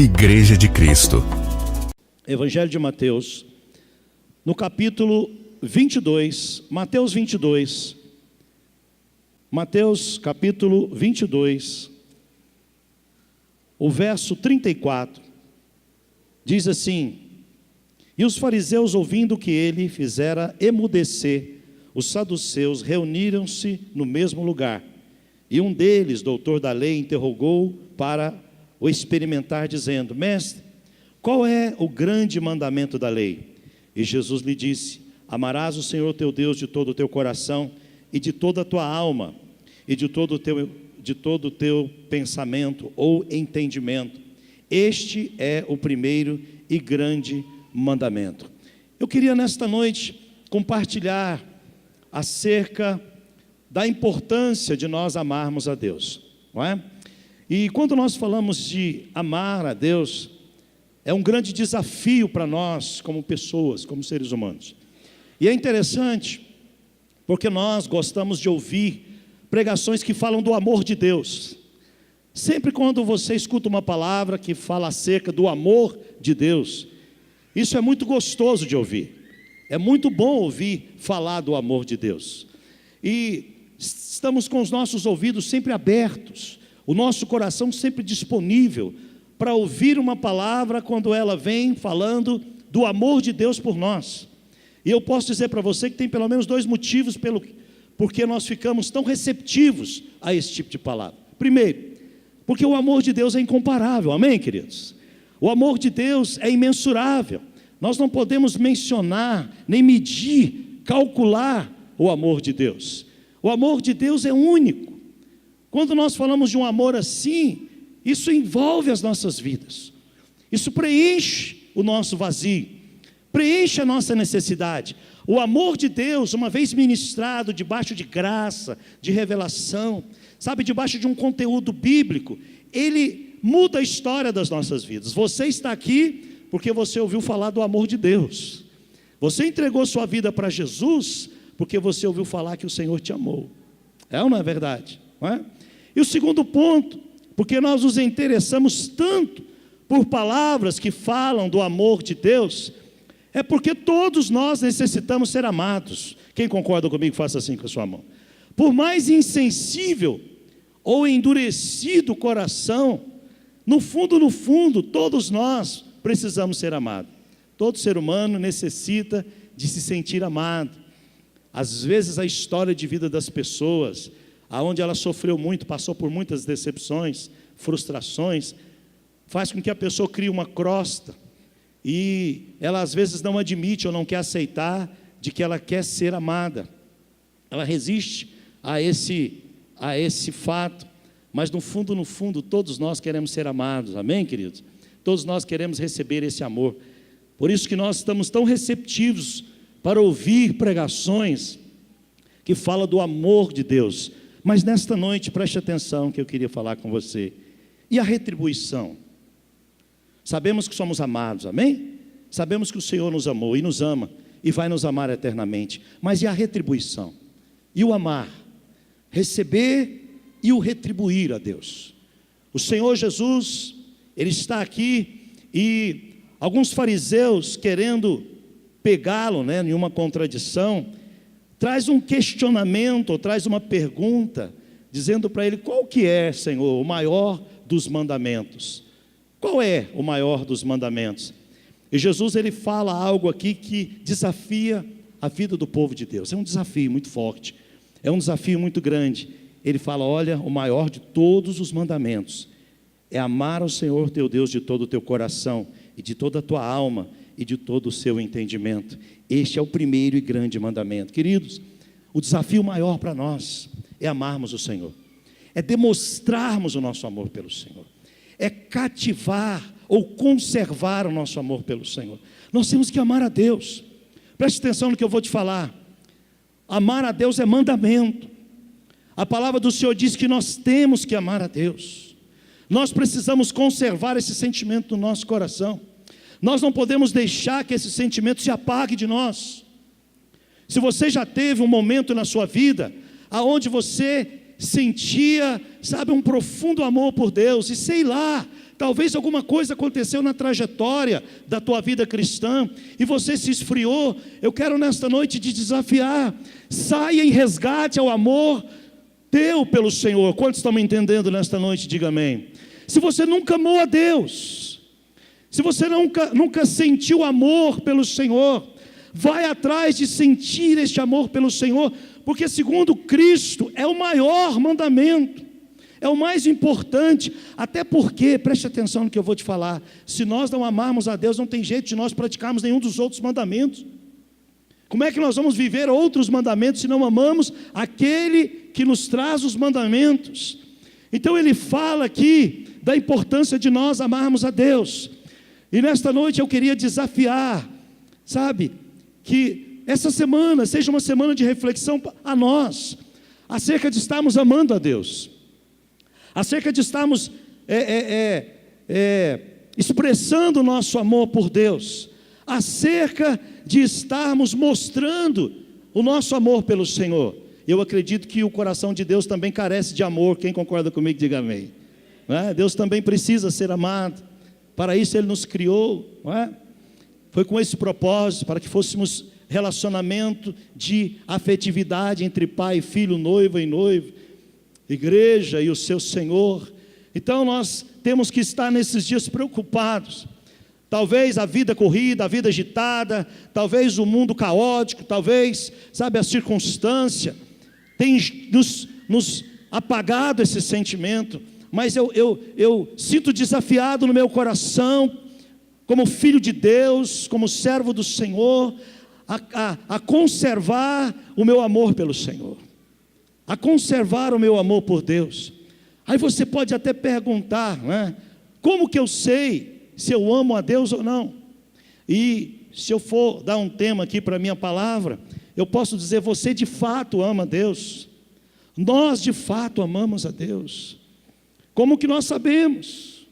Igreja de Cristo. Evangelho de Mateus, no capítulo 22, Mateus capítulo 22, o verso 34, diz assim: E os fariseus, ouvindo que ele fizera emudecer os saduceus, reuniram-se no mesmo lugar. E um deles, doutor da lei, interrogou para o experimentar, dizendo: Mestre, qual é o grande mandamento da lei? E Jesus lhe disse: Amarás o Senhor teu Deus de todo o teu coração, e de toda a tua alma, e de todo o teu pensamento ou entendimento. Este é o primeiro e grande mandamento. Eu queria nesta noite compartilhar acerca da importância de nós amarmos a Deus, não é? E quando nós falamos de amar a Deus, é um grande desafio para nós como pessoas, como seres humanos. E é interessante, porque nós gostamos de ouvir pregações que falam do amor de Deus. Sempre quando você escuta uma palavra que fala acerca do amor de Deus, isso é muito gostoso de ouvir. É muito bom ouvir falar do amor de Deus. E estamos com os nossos ouvidos sempre abertos, o nosso coração sempre disponível para ouvir uma palavra quando ela vem falando do amor de Deus por nós. E eu posso dizer para você que tem pelo menos dois motivos porque nós ficamos tão receptivos a esse tipo de palavra. Primeiro, porque o amor de Deus é incomparável, amém, queridos? O amor de Deus é imensurável. Nós não podemos mencionar, nem medir, calcular o amor de Deus. O amor de Deus é único. Quando nós falamos de um amor assim, isso envolve as nossas vidas. Isso preenche o nosso vazio, preenche a nossa necessidade. O amor de Deus, uma vez ministrado debaixo de graça, de revelação, sabe, debaixo de um conteúdo bíblico, ele muda a história das nossas vidas. Você está aqui porque você ouviu falar do amor de Deus. Você entregou sua vida para Jesus porque você ouviu falar que o Senhor te amou. É ou não é verdade? Não é? E o segundo ponto, porque nós nos interessamos tanto por palavras que falam do amor de Deus, é porque todos nós necessitamos ser amados. Quem concorda comigo, faça assim com a sua mão. Por mais insensível ou endurecido o coração, no fundo, todos nós precisamos ser amados. Todo ser humano necessita de se sentir amado. Às vezes a história de vida das pessoas, aonde ela sofreu muito, passou por muitas decepções, frustrações, faz com que a pessoa crie uma crosta, e ela às vezes não admite ou não quer aceitar de que ela quer ser amada. Ela resiste a esse fato, mas no fundo, todos nós queremos ser amados, amém, queridos? Todos nós queremos receber esse amor. Por isso que nós estamos tão receptivos para ouvir pregações que falam do amor de Deus. Mas nesta noite, preste atenção que eu queria falar com você. E a retribuição? Sabemos que somos amados, amém? Sabemos que o Senhor nos amou e nos ama e vai nos amar eternamente. Mas e a retribuição? E o amar? Receber e o retribuir a Deus. O Senhor Jesus, Ele está aqui, e alguns fariseus, querendo pegá-lo, em uma contradição, traz um questionamento, ou traz uma pergunta, dizendo para ele: qual que é, Senhor, o maior dos mandamentos? Qual é o maior dos mandamentos? E Jesus, ele fala algo aqui que desafia a vida do povo de Deus. É um desafio muito forte, é um desafio muito grande. Ele fala: olha, o maior de todos os mandamentos é amar ao Senhor teu Deus de todo o teu coração, e de toda a tua alma, e de todo o seu entendimento. Este é o primeiro e grande mandamento. Queridos, o desafio maior para nós é amarmos o Senhor, é demonstrarmos o nosso amor pelo Senhor, é cativar ou conservar o nosso amor pelo Senhor. Nós temos que amar a Deus. Preste atenção no que eu vou te falar. Amar a Deus é mandamento. A palavra do Senhor diz que nós temos que amar a Deus. Nós precisamos conservar esse sentimento no nosso coração. Nós não podemos deixar que esse sentimento se apague de nós. Se você já teve um momento na sua vida aonde você sentia, sabe, um profundo amor por Deus, e sei lá, talvez alguma coisa aconteceu na trajetória da tua vida cristã, e você se esfriou. Eu quero nesta noite te desafiar, saia em resgate ao amor teu pelo Senhor. Quantos estão me entendendo nesta noite? Diga amém. Se você nunca amou a Deus, se você nunca sentiu amor pelo Senhor, vai atrás de sentir este amor pelo Senhor, porque segundo Cristo é o maior mandamento, é o mais importante, até porque, preste atenção no que eu vou te falar, se nós não amarmos a Deus, não tem jeito de nós praticarmos nenhum dos outros mandamentos. Como é que nós vamos viver outros mandamentos se não amamos aquele que nos traz os mandamentos? Então ele fala aqui da importância de nós amarmos a Deus, e nesta noite eu queria desafiar, sabe, que essa semana seja uma semana de reflexão a nós, acerca de estarmos amando a Deus, acerca de estarmos expressando o nosso amor por Deus, acerca de estarmos mostrando o nosso amor pelo Senhor. Eu acredito que o coração de Deus também carece de amor. Quem concorda comigo, diga amém. Não é? Deus também precisa ser amado, para isso Ele nos criou, não é? Foi com esse propósito, para que fôssemos relacionamento de afetividade entre pai e filho, noiva e noivo, igreja e o seu Senhor. Então nós temos que estar nesses dias preocupados. Talvez a vida corrida, a vida agitada, talvez o mundo caótico, talvez, sabe, a circunstância tem nos apagado esse sentimento, mas eu sinto desafiado no meu coração, como filho de Deus, como servo do Senhor, a conservar o meu amor pelo Senhor, a conservar o meu amor por Deus. Aí você pode até perguntar, não é? Como que eu sei se eu amo a Deus ou não? E se eu for dar um tema aqui para a minha palavra, eu posso dizer: você de fato ama a Deus, nós de fato amamos a Deus. Como que nós sabemos?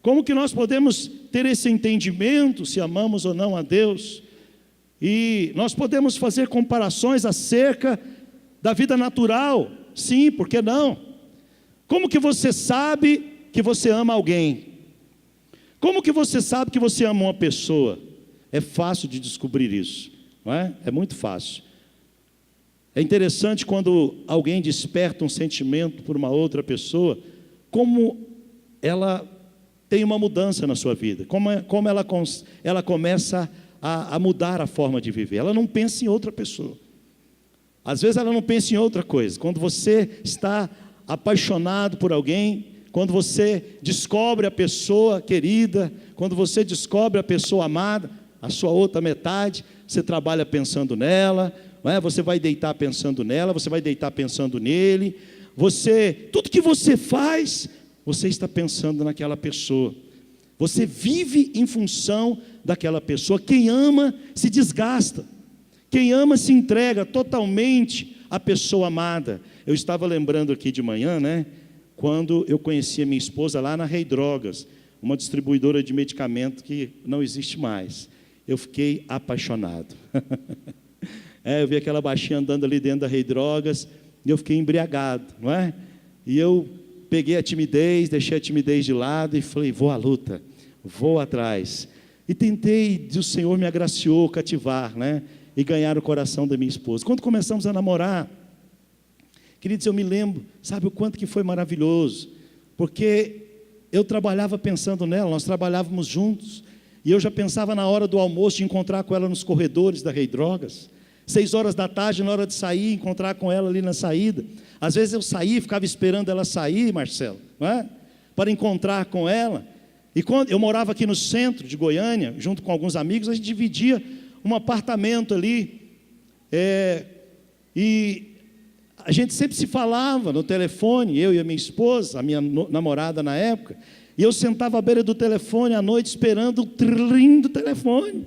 Como que nós podemos ter esse entendimento, se amamos ou não a Deus? E nós podemos fazer comparações acerca da vida natural, sim, por que não? Como que você sabe que você ama alguém? Como que você sabe que você ama uma pessoa? É fácil de descobrir isso, não é? É muito fácil. É interessante quando alguém desperta um sentimento por uma outra pessoa, como ela tem uma mudança na sua vida, como ela começa a mudar a forma de viver. Ela não pensa em outra pessoa, às vezes ela não pensa em outra coisa. Quando você está apaixonado por alguém, quando você descobre a pessoa querida, quando você descobre a pessoa amada, a sua outra metade, você trabalha pensando nela, não é? Você vai deitar pensando nela, você vai deitar pensando nele, tudo que você faz, você está pensando naquela pessoa, você vive em função daquela pessoa. Quem ama se desgasta, quem ama se entrega totalmente à pessoa amada. Eu estava lembrando aqui de manhã, né, quando eu conheci a minha esposa lá na Rei Drogas, uma distribuidora de medicamento que não existe mais. Eu fiquei apaixonado. Eu vi aquela baixinha andando ali dentro da Rei Drogas, e eu fiquei embriagado, não é? E eu peguei a timidez, deixei a timidez de lado e falei: vou à luta, vou atrás. E tentei, e o Senhor me agraciou, cativar, né? E ganhar o coração da minha esposa. Quando começamos a namorar, queridos, eu me lembro, sabe o quanto que foi maravilhoso, porque eu trabalhava pensando nela, nós trabalhávamos juntos, e eu já pensava na hora do almoço de encontrar com ela nos corredores da Rei Drogas, 6 horas da tarde, na hora de sair, encontrar com ela ali na saída. Às vezes eu saía, ficava esperando ela sair, Marcelo, não é? Para encontrar com ela. E quando eu morava aqui no centro de Goiânia, junto com alguns amigos, a gente dividia um apartamento ali, e a gente sempre se falava no telefone, eu e a minha esposa, a minha namorada na época, e eu sentava à beira do telefone à noite esperando o trim do telefone.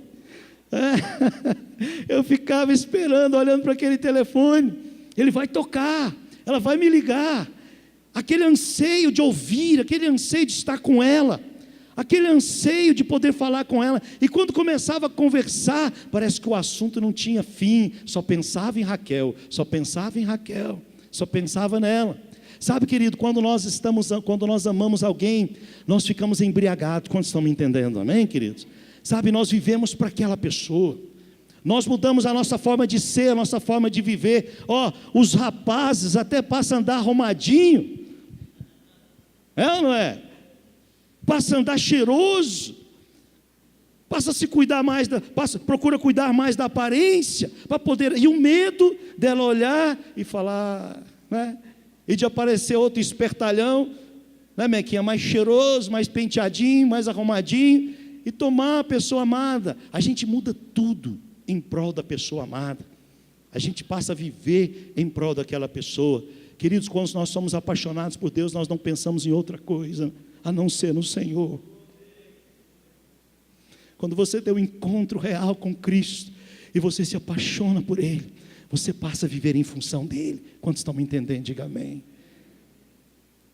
Eu ficava esperando, olhando para aquele telefone. Ele vai tocar, ela vai me ligar. Aquele anseio de ouvir, aquele anseio de estar com ela, aquele anseio de poder falar com ela. E quando começava a conversar, parece que o assunto não tinha fim, só pensava em Raquel, só pensava em Raquel. só pensava nela. Sabe, querido, quando nós amamos alguém, nós ficamos embriagados. Quantos estão me entendendo, amém, queridos? Sabe, nós vivemos para aquela pessoa. Nós mudamos a nossa forma de ser, a nossa forma de viver. Os rapazes até passam a andar arrumadinho. É ou não é? Passa a andar cheiroso. Passa a se cuidar mais, procura cuidar mais da aparência, para poder, e o medo dela olhar e falar, né? E de aparecer outro espertalhão, né, Mequinha, mais cheiroso, mais penteadinho, mais arrumadinho, e tomar a pessoa amada. A gente muda tudo em prol da pessoa amada. A gente passa a viver em prol daquela pessoa. Queridos, quando nós somos apaixonados por Deus, nós não pensamos em outra coisa, a não ser no Senhor. Quando você tem um encontro real com Cristo, e você se apaixona por Ele, você passa a viver em função dEle. Quantos estão me entendendo? Diga amém.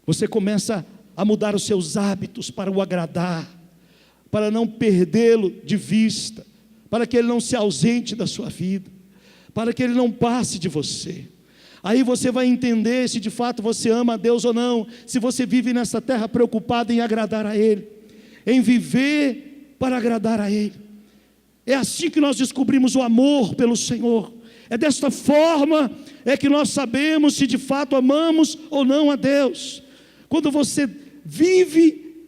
Você começa a mudar os seus hábitos para o agradar, para não perdê-lo de vista, para que Ele não se ausente da sua vida, para que Ele não passe de você. Aí você vai entender se de fato você ama a Deus ou não, se você vive nessa terra preocupado em agradar a Ele, em viver para agradar a Ele. É assim que nós descobrimos o amor pelo Senhor. É desta forma que nós sabemos se de fato amamos ou não a Deus. Quando você vive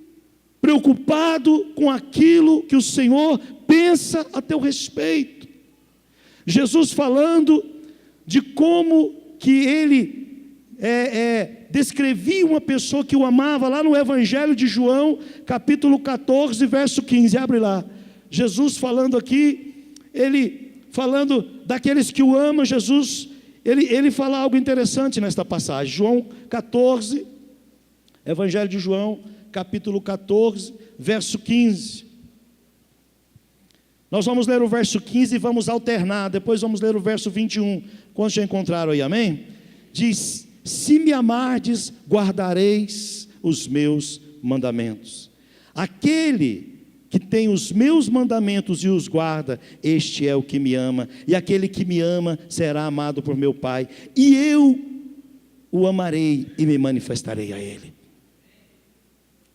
preocupado com aquilo que o Senhor pensa a teu respeito. Jesus falando de como que Ele descrevia uma pessoa que o amava, lá no Evangelho de João, capítulo 14, verso 15, abre lá. Jesus falando aqui, Ele falando daqueles que o amam, Jesus, ele fala algo interessante nesta passagem. João 14, Evangelho de João, capítulo 14, verso 15. Nós vamos ler o verso 15 e vamos alternar, depois vamos ler o verso 21. Quantos já encontraram aí, amém? Diz: se me amardes, guardareis os meus mandamentos. Aquele que tem os meus mandamentos e os guarda, este é o que me ama, e aquele que me ama será amado por meu Pai, e eu o amarei e me manifestarei a Ele.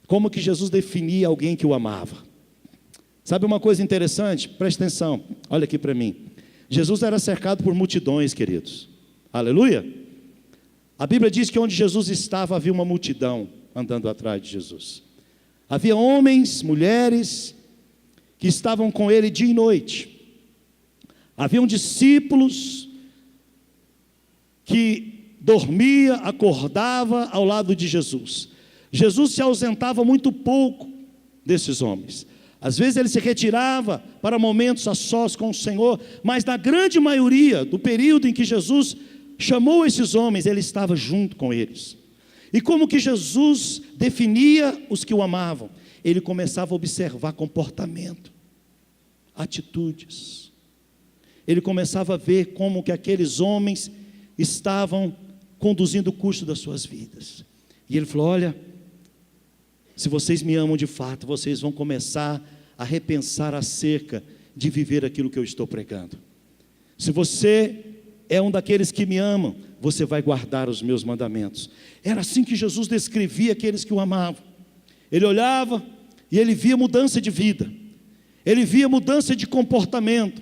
Como que Jesus definia alguém que o amava? Sabe uma coisa interessante? Presta atenção, olha aqui para mim. Jesus era cercado por multidões, queridos, aleluia. A Bíblia diz que onde Jesus estava havia uma multidão andando atrás de Jesus. Havia homens, mulheres, que estavam com Ele dia e noite. Haviam discípulos que dormia, acordava ao lado de Jesus. Jesus se ausentava muito pouco desses homens. Às vezes ele se retirava para momentos a sós com o Senhor, mas na grande maioria do período em que Jesus chamou esses homens, ele estava junto com eles. E como que Jesus definia os que o amavam? Ele começava a observar comportamento, atitudes. Ele começava a ver como que aqueles homens estavam conduzindo o curso das suas vidas. E ele falou: olha, se vocês me amam de fato, vocês vão começar a repensar acerca de viver aquilo que eu estou pregando. Se você é um daqueles que me amam, você vai guardar os meus mandamentos. Era assim que Jesus descrevia aqueles que o amavam. Ele olhava e ele via mudança de vida, ele via mudança de comportamento.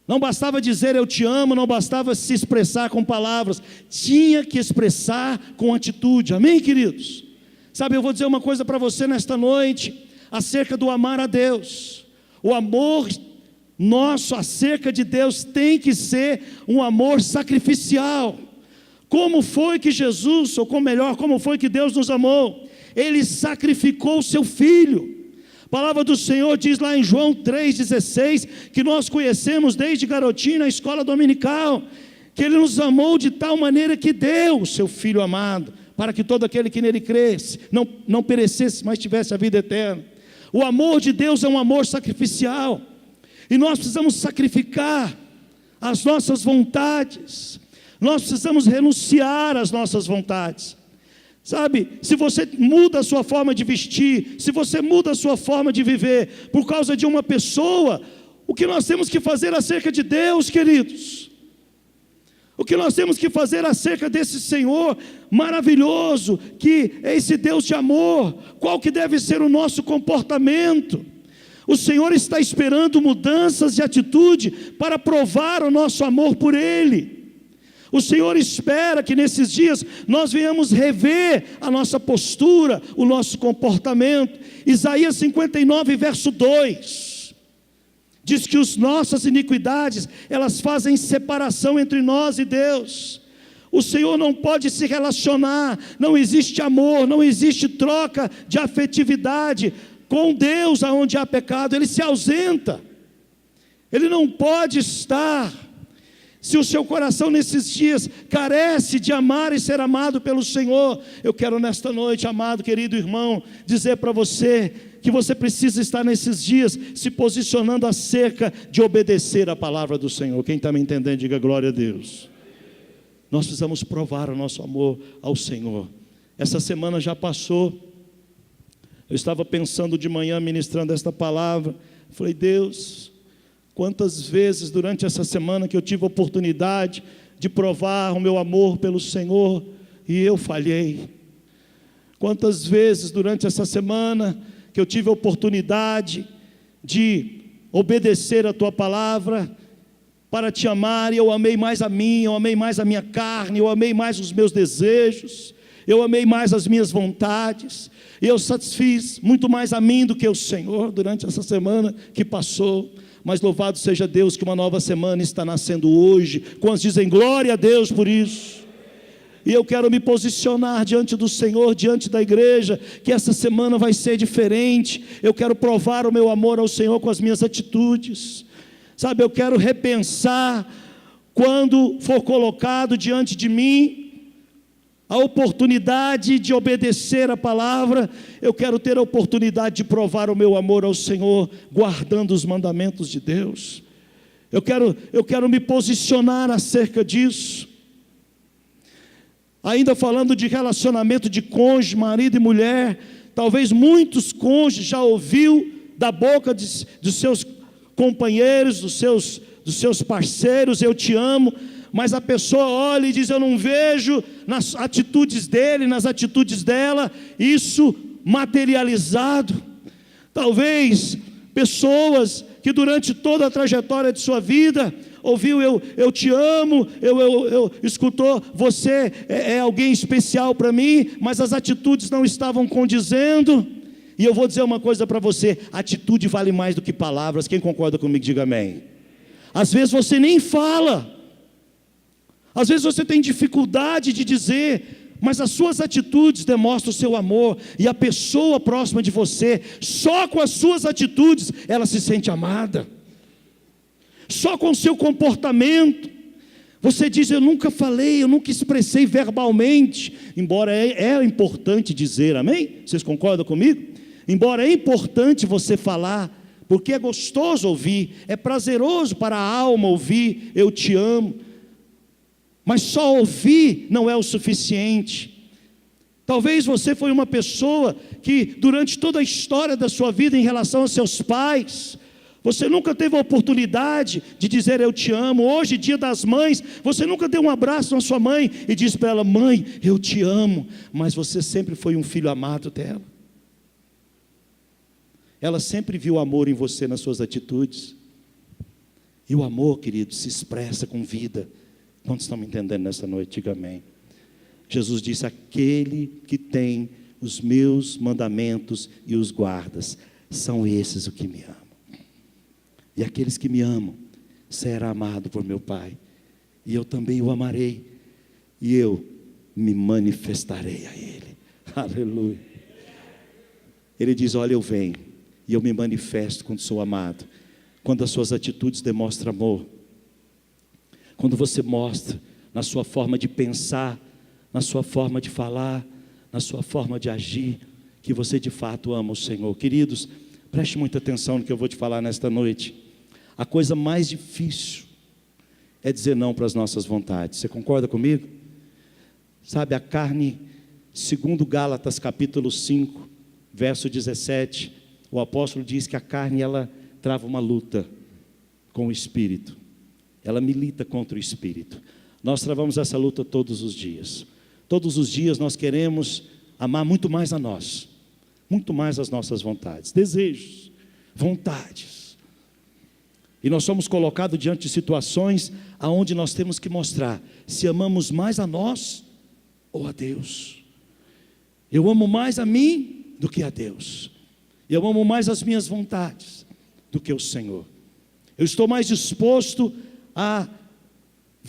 Não bastava dizer eu te amo, não bastava se expressar com palavras, tinha que expressar com atitude, amém, queridos? Sabe, eu vou dizer uma coisa para você nesta noite, acerca do amar a Deus. O amor nosso acerca de Deus tem que ser um amor sacrificial. Como foi que Jesus, ou como foi que Deus nos amou? Ele sacrificou o seu Filho. A palavra do Senhor diz lá em João 3,16, que nós conhecemos desde garotinho na escola dominical, que Ele nos amou de tal maneira que deu o seu Filho amado, para que todo aquele que nele cresce, não perecesse, mas tivesse a vida eterna. O amor de Deus é um amor sacrificial, e nós precisamos sacrificar as nossas vontades, nós precisamos renunciar às nossas vontades. Sabe, se você muda a sua forma de vestir, se você muda a sua forma de viver, por causa de uma pessoa, o que nós temos que fazer acerca de Deus, queridos? O que nós temos que fazer acerca desse Senhor maravilhoso, que é esse Deus de amor, qual que deve ser o nosso comportamento? O Senhor está esperando mudanças de atitude para provar o nosso amor por Ele. O Senhor espera que nesses dias nós venhamos rever a nossa postura, o nosso comportamento. Isaías 59, verso 2, diz que as nossas iniquidades, elas fazem separação entre nós e Deus. O Senhor não pode se relacionar, não existe amor, não existe troca de afetividade com Deus aonde há pecado, Ele se ausenta, Ele não pode estar. Se o seu coração nesses dias carece de amar e ser amado pelo Senhor, eu quero nesta noite, amado, querido irmão, dizer para você que você precisa estar nesses dias se posicionando acerca de obedecer a palavra do Senhor. Quem está me entendendo, diga glória a Deus. Nós precisamos provar o nosso amor ao Senhor. Essa semana já passou, eu estava pensando de manhã, ministrando esta palavra, falei, Deus, quantas vezes durante essa semana que eu tive a oportunidade de provar o meu amor pelo Senhor e eu falhei. Quantas vezes durante essa semana que eu tive a oportunidade de obedecer a Tua palavra para Te amar e eu amei mais a mim, eu amei mais a minha carne, eu amei mais os meus desejos, eu amei mais as minhas vontades, e eu satisfiz muito mais a mim do que o Senhor durante essa semana que passou. Mas louvado seja Deus que uma nova semana está nascendo hoje. Quantos dizem glória a Deus por isso? E eu quero me posicionar diante do Senhor, diante da igreja, que essa semana vai ser diferente. Eu quero provar o meu amor ao Senhor com as minhas atitudes. Sabe, eu quero repensar quando for colocado diante de mim a oportunidade de obedecer a palavra, eu quero ter a oportunidade de provar o meu amor ao Senhor, guardando os mandamentos de Deus. Eu quero me posicionar acerca disso. Ainda falando de relacionamento de cônjuge, marido e mulher, talvez muitos cônjuges já ouviu da boca dos seus companheiros, dos seus parceiros, eu te amo, mas a pessoa olha e diz, eu não vejo nas atitudes dele, nas atitudes dela, isso materializado. Talvez pessoas que durante toda a trajetória de sua vida, ouviu eu te amo, escutou, você é alguém especial para mim, mas as atitudes não estavam condizendo. E eu vou dizer uma coisa para você, atitude vale mais do que palavras. Quem concorda comigo, diga amém. Às vezes você nem fala, às vezes você tem dificuldade de dizer, mas as suas atitudes demonstram o seu amor, e a pessoa próxima de você, só com as suas atitudes, ela se sente amada. Só com o seu comportamento, você diz, eu nunca falei, eu nunca expressei verbalmente, embora é importante dizer, amém? Vocês concordam comigo? Embora é importante você falar, porque é gostoso ouvir, é prazeroso para a alma ouvir, eu te amo, mas só ouvir não é o suficiente. Talvez você foi uma pessoa que durante toda a história da sua vida em relação aos seus pais, você nunca teve a oportunidade de dizer eu te amo. Hoje, dia das mães, você nunca deu um abraço na sua mãe e disse para ela, mãe, eu te amo, mas você sempre foi um filho amado dela. Ela sempre viu amor em você nas suas atitudes. E o amor, querido, se expressa com vida. Quantos estão me entendendo nessa noite? Diga amém. Jesus disse, aquele que tem os meus mandamentos e os guardas, são esses o que me amam. E aqueles que me amam, será amado por meu Pai, e eu também o amarei, e eu me manifestarei a Ele. Aleluia. Ele diz, olha, eu venho, e eu me manifesto quando sou amado, quando as suas atitudes demonstram amor, quando você mostra na sua forma de pensar, na sua forma de falar, na sua forma de agir, que você de fato ama o Senhor. Queridos, preste muita atenção no que eu vou te falar nesta noite. A coisa mais difícil é dizer não para as nossas vontades. Você concorda comigo? Sabe, a carne, segundo Gálatas capítulo 5, verso 17, o apóstolo diz que a carne, ela trava uma luta com o Espírito. Ela milita contra o Espírito. Nós travamos essa luta todos os dias. Todos os dias nós queremos amar muito mais a nós, muito mais as nossas vontades, desejos, vontades. E nós somos colocados diante de situações aonde nós temos que mostrar se amamos mais a nós ou a Deus. Eu amo mais a mim do que a Deus. Eu amo mais as minhas vontades do que o Senhor. Eu estou mais disposto a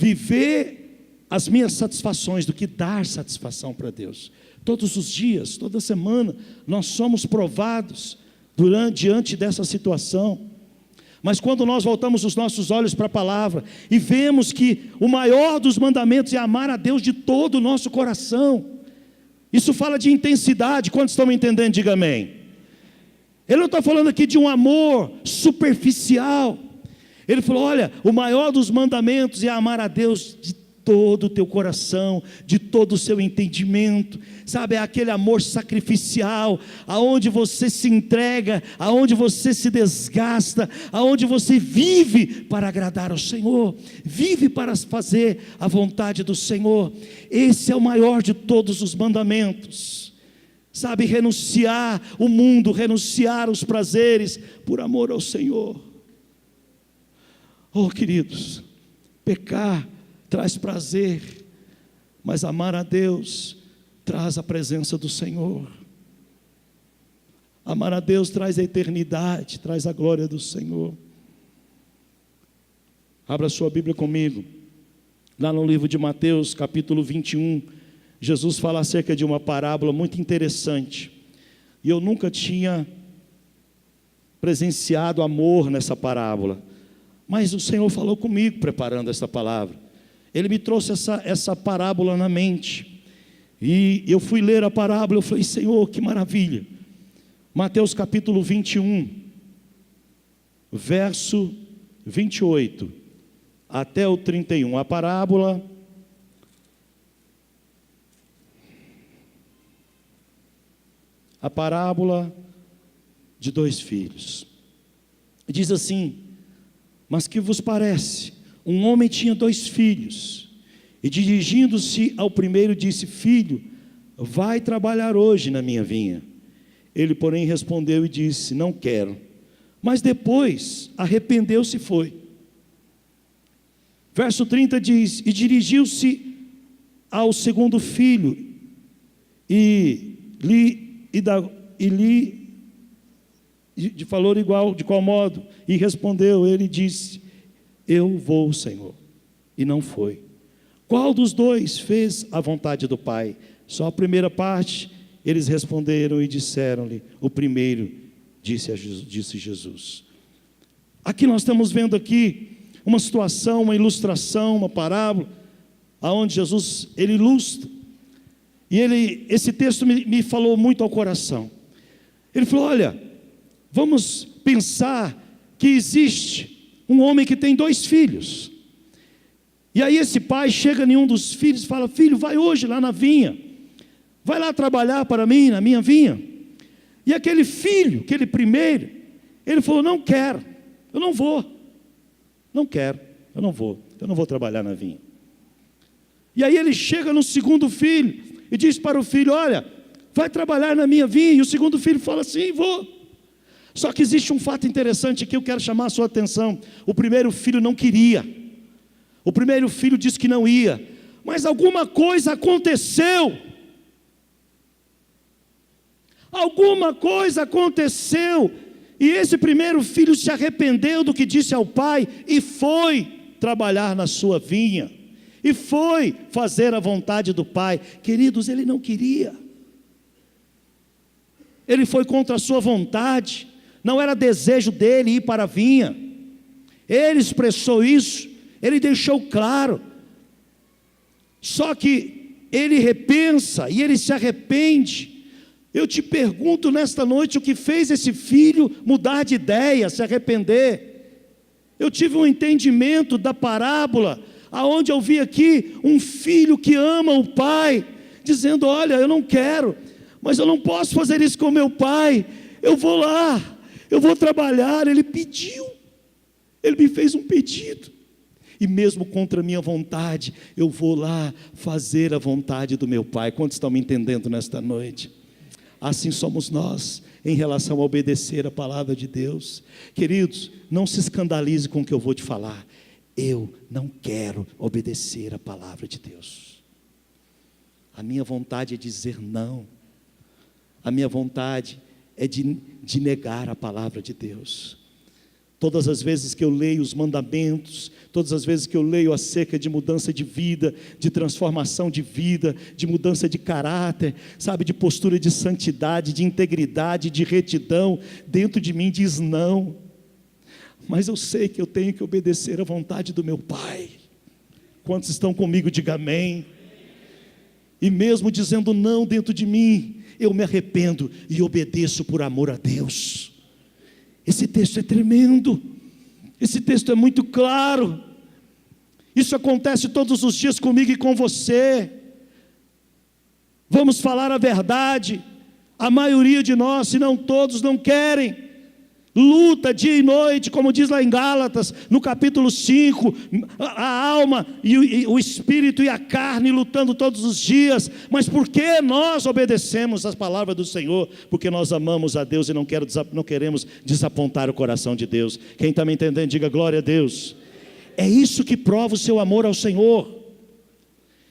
viver as minhas satisfações do que dar satisfação para Deus. Todos os dias, toda semana, nós somos provados diante dessa situação. Mas quando nós voltamos os nossos olhos para a palavra e vemos que o maior dos mandamentos é amar a Deus de todo o nosso coração. Isso fala de intensidade. Quantos estão me entendendo? Diga amém. Ele não está falando aqui de um amor superficial. Ele falou, olha, o maior dos mandamentos é amar a Deus de todo o teu coração, de todo o seu entendimento, sabe, é aquele amor sacrificial, aonde você se entrega, aonde você se desgasta, aonde você vive para agradar ao Senhor, vive para fazer a vontade do Senhor. Esse é o maior de todos os mandamentos, sabe, renunciar o mundo, renunciar os prazeres, por amor ao Senhor. Oh queridos, pecar traz prazer, mas amar a Deus traz a presença do Senhor. Amar a Deus traz a eternidade, traz a glória do Senhor. Abra sua Bíblia comigo, lá no livro de Mateus, capítulo 21, Jesus fala acerca de uma parábola muito interessante, e eu nunca tinha presenciado amor nessa parábola, mas o Senhor falou comigo preparando essa palavra. Ele me trouxe essa parábola na mente, e eu fui ler a parábola, eu falei, Senhor, que maravilha. Mateus capítulo 21, verso 28, até o 31, a parábola de 2 filhos. Diz assim, mas que vos parece? Um homem tinha 2 filhos, e dirigindo-se ao primeiro disse, filho, vai trabalhar hoje na minha vinha. Ele porém respondeu e disse, não quero. Mas depois arrependeu-se e foi. Verso 30 diz, e dirigiu-se ao segundo filho, de valor igual, de qual modo? E respondeu, ele disse, eu vou, Senhor, e não foi. Qual dos 2 fez a vontade do Pai? Só a primeira parte. Eles responderam e disseram-lhe, o primeiro, disse Jesus. Aqui nós estamos vendo aqui uma situação, uma ilustração, uma parábola, aonde Jesus, ele ilustra, e esse texto me falou muito ao coração. Ele falou, olha, vamos pensar que existe um homem que tem 2 filhos, e aí esse pai chega em um dos filhos e fala, filho, vai hoje lá na vinha, vai lá trabalhar para mim, na minha vinha. E aquele filho, aquele primeiro, ele falou, não quero, eu não vou, não quero, eu não vou trabalhar na vinha. E aí ele chega no segundo filho, e diz para o filho, olha, vai trabalhar na minha vinha, e o segundo filho fala, sim, vou. Só que existe um fato interessante aqui, eu quero chamar a sua atenção. O primeiro filho não queria, o primeiro filho disse que não ia, mas alguma coisa aconteceu, e esse primeiro filho se arrependeu do que disse ao pai, e foi trabalhar na sua vinha, e foi fazer a vontade do pai. Queridos, ele não queria, ele foi contra a sua vontade, não era desejo dele ir para a vinha, ele expressou isso, ele deixou claro, só que ele repensa, e ele se arrepende. Eu te pergunto nesta noite, o que fez esse filho mudar de ideia, se arrepender? Eu tive um entendimento da parábola, aonde eu vi aqui um filho que ama o pai, dizendo, olha, eu não quero, mas eu não posso fazer isso com meu pai, eu vou lá, eu vou trabalhar. Ele pediu, ele me fez um pedido, e mesmo contra a minha vontade, eu vou lá fazer a vontade do meu Pai. Quantos estão me entendendo nesta noite? Assim somos nós, em relação a obedecer a palavra de Deus. Queridos, não se escandalize com o que eu vou te falar. Eu não quero obedecer a palavra de Deus. A minha vontade é dizer não. A minha vontade é de negar a palavra de Deus. Todas as vezes que eu leio os mandamentos, todas as vezes que eu leio acerca de mudança de vida, de transformação de vida, de mudança de caráter, sabe, de postura de santidade, de integridade, de retidão, dentro de mim diz não. Mas eu sei que eu tenho que obedecer à vontade do meu Pai. Quantos estão comigo, diga amém. E mesmo dizendo não dentro de mim, eu me arrependo e obedeço por amor a Deus. Esse texto é tremendo, esse texto é muito claro. Isso acontece todos os dias comigo e com você. Vamos falar a verdade. A maioria de nós, se não todos, não querem. Luta dia e noite, como diz lá em Gálatas, no capítulo 5, a alma e o espírito e a carne lutando todos os dias. Mas por que nós obedecemos as palavras do Senhor? Porque nós amamos a Deus e não queremos desapontar o coração de Deus. Quem está me entendendo, diga glória a Deus. É isso que prova o seu amor ao Senhor.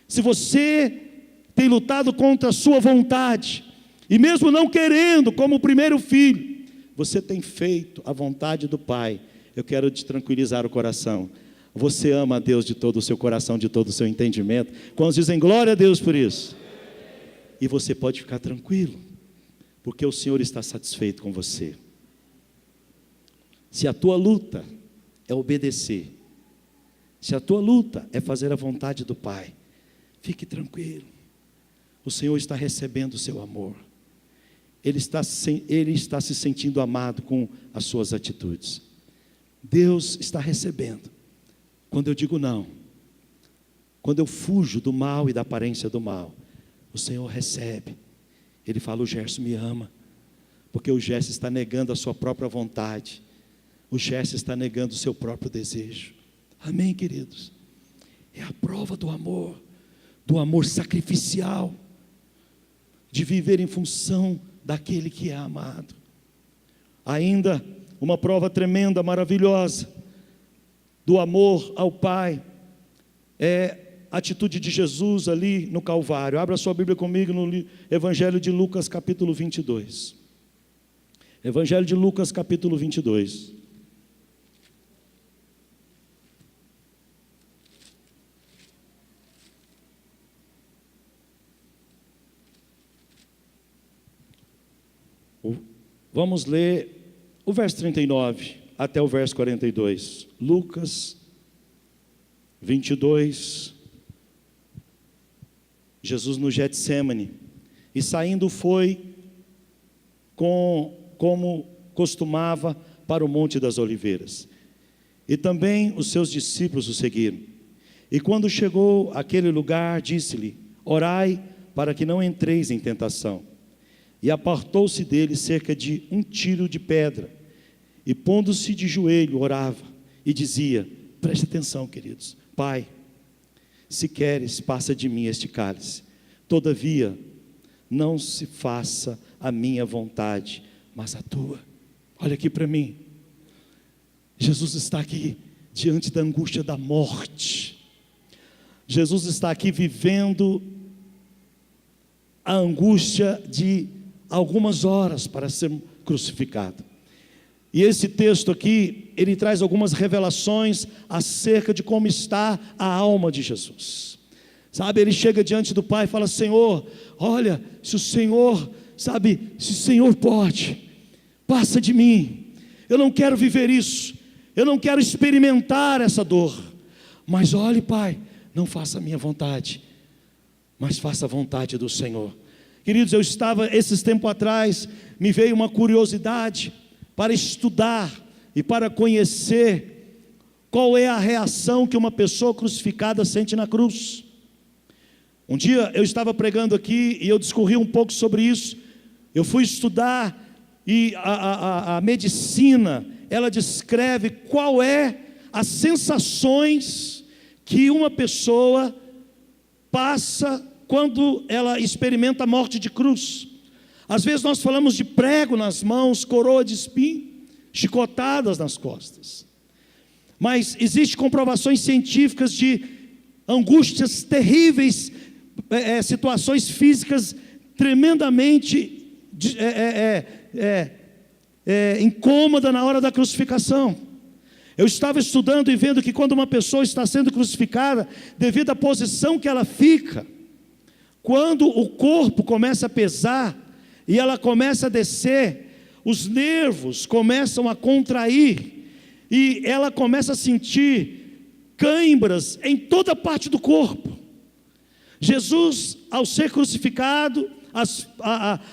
Se você tem lutado contra a sua vontade, e mesmo não querendo, como o primeiro filho, você tem feito a vontade do Pai, eu quero te tranquilizar o coração. Você ama a Deus de todo o seu coração, de todo o seu entendimento. Quando dizem glória a Deus por isso, e você pode ficar tranquilo, porque o Senhor está satisfeito com você. Se a tua luta é obedecer, se a tua luta é fazer a vontade do Pai, fique tranquilo, o Senhor está recebendo o seu amor. Ele está se sentindo amado com as suas atitudes. Deus está recebendo. Quando eu digo não, quando eu fujo do mal e da aparência do mal, o Senhor recebe. Ele fala: o Gerson me ama, porque o Gerson está negando a sua própria vontade, o Gerson está negando o seu próprio desejo. Amém, queridos? É a prova do amor sacrificial, de viver em função daquele que é amado. Ainda uma prova tremenda, maravilhosa, do amor ao Pai, é a atitude de Jesus ali no Calvário. Abra sua Bíblia comigo no Evangelho de Lucas capítulo 22. Evangelho de Lucas capítulo 22. Vamos ler o verso 39 até o verso 42. Lucas 22. Jesus no Getsêmani. E saindo foi, como costumava, para o Monte das Oliveiras. E também os seus discípulos o seguiram. E quando chegou àquele lugar, disse-lhe: orai para que não entreis em tentação. E apartou-se dele cerca de 1 tiro de pedra, e pondo-se de joelho, orava, e dizia, preste atenção, queridos: Pai, se queres, passa de mim este cálice, todavia, não se faça a minha vontade, mas a tua. Olha aqui para mim, Jesus está aqui, diante da angústia da morte, Jesus está aqui vivendo a angústia de algumas horas para ser crucificado. E esse texto aqui, ele traz algumas revelações acerca de como está a alma de Jesus. Sabe, ele chega diante do Pai e fala: Senhor, olha, se o Senhor pode, passa de mim. Eu não quero viver isso, eu não quero experimentar essa dor. Mas olhe, Pai, não faça a minha vontade, mas faça a vontade do Senhor. Queridos, eu estava, esses tempos atrás, me veio uma curiosidade para estudar e para conhecer qual é a reação que uma pessoa crucificada sente na cruz. Um dia eu estava pregando aqui e eu discorri um pouco sobre isso. Eu fui estudar e a medicina, ela descreve qual é as sensações que uma pessoa passa quando ela experimenta a morte de cruz. Às vezes nós falamos de prego nas mãos, coroa de espinho, chicotadas nas costas. Mas existem comprovações científicas de angústias terríveis, situações físicas tremendamente incômodas na hora da crucificação. Eu estava estudando e vendo que quando uma pessoa está sendo crucificada, devido à posição que ela fica, quando o corpo começa a pesar e ela começa a descer, os nervos começam a contrair e ela começa a sentir cãibras em toda parte do corpo. Jesus, ao ser crucificado,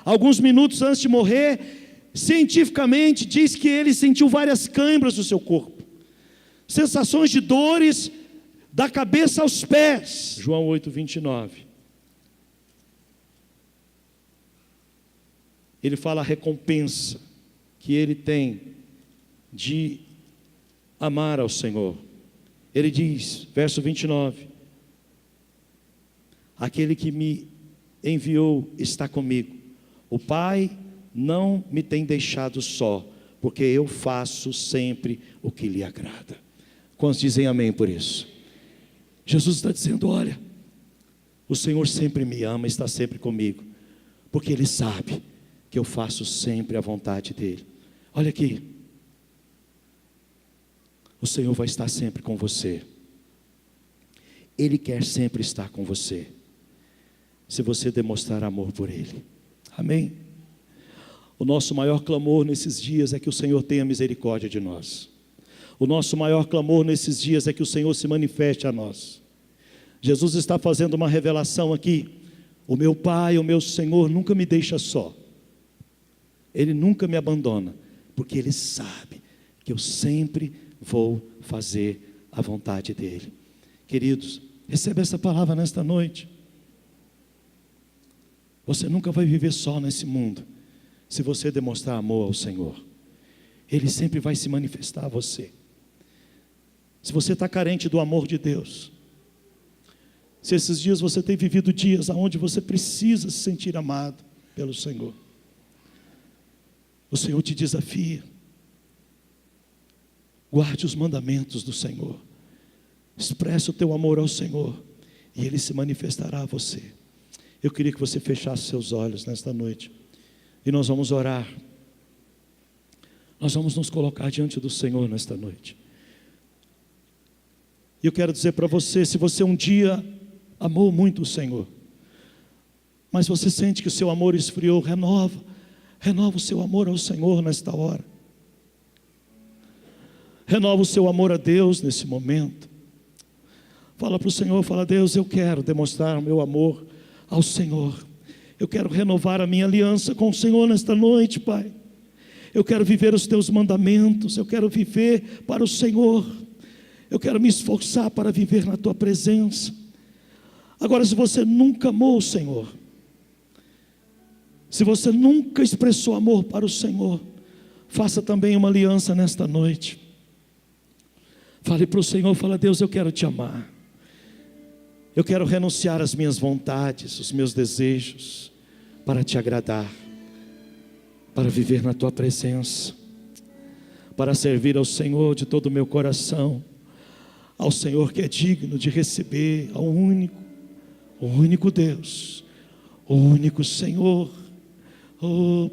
alguns minutos antes de morrer, cientificamente diz que ele sentiu várias cãibras no seu corpo. Sensações de dores da cabeça aos pés. João 8:29. Ele fala a recompensa que ele tem de amar ao Senhor. Ele diz, verso 29, aquele que me enviou está comigo. O Pai não me tem deixado só, porque eu faço sempre o que lhe agrada. Quantos dizem amém por isso? Jesus está dizendo, olha, o Senhor sempre me ama, está sempre comigo, porque Ele sabe que eu faço sempre a vontade dEle. Olha aqui, o Senhor vai estar sempre com você. Ele quer sempre estar com você, se você demonstrar amor por Ele. Amém? O nosso maior clamor nesses dias é que o Senhor tenha misericórdia de nós. O nosso maior clamor nesses dias é que o Senhor se manifeste a nós. Jesus está fazendo uma revelação aqui. O meu Pai, o meu Senhor nunca me deixa só. Ele nunca me abandona, porque Ele sabe que eu sempre vou fazer a vontade dEle. Queridos, receba essa palavra nesta noite. Você nunca vai viver só nesse mundo, se você demonstrar amor ao Senhor. Ele sempre vai se manifestar a você. Se você está carente do amor de Deus, se esses dias você tem vivido dias onde você precisa se sentir amado pelo Senhor, o Senhor te desafia. Guarde os mandamentos do Senhor, expresse o teu amor ao Senhor, e Ele se manifestará a você. Eu queria que você fechasse seus olhos nesta noite, e nós vamos orar. Nós vamos nos colocar diante do Senhor nesta noite. E eu quero dizer para você, se você um dia amou muito o Senhor, mas você sente que o seu amor esfriou, renova o seu amor ao Senhor nesta hora. Renova o seu amor a Deus nesse momento. Fala para o Senhor, fala, Deus, eu quero demonstrar o meu amor ao Senhor. Eu quero renovar a minha aliança com o Senhor nesta noite, Pai. Eu quero viver os teus mandamentos, eu quero viver para o Senhor. Eu quero me esforçar para viver na tua presença. Agora, se você nunca amou o Senhor, se você nunca expressou amor para o Senhor, faça também uma aliança nesta noite. Fale para o Senhor, fala, Deus, eu quero te amar. Eu quero renunciar às minhas vontades, os meus desejos, para te agradar, para viver na tua presença, para servir ao Senhor de todo o meu coração, ao Senhor que é digno de receber, ao único Deus, o único Senhor. Oh,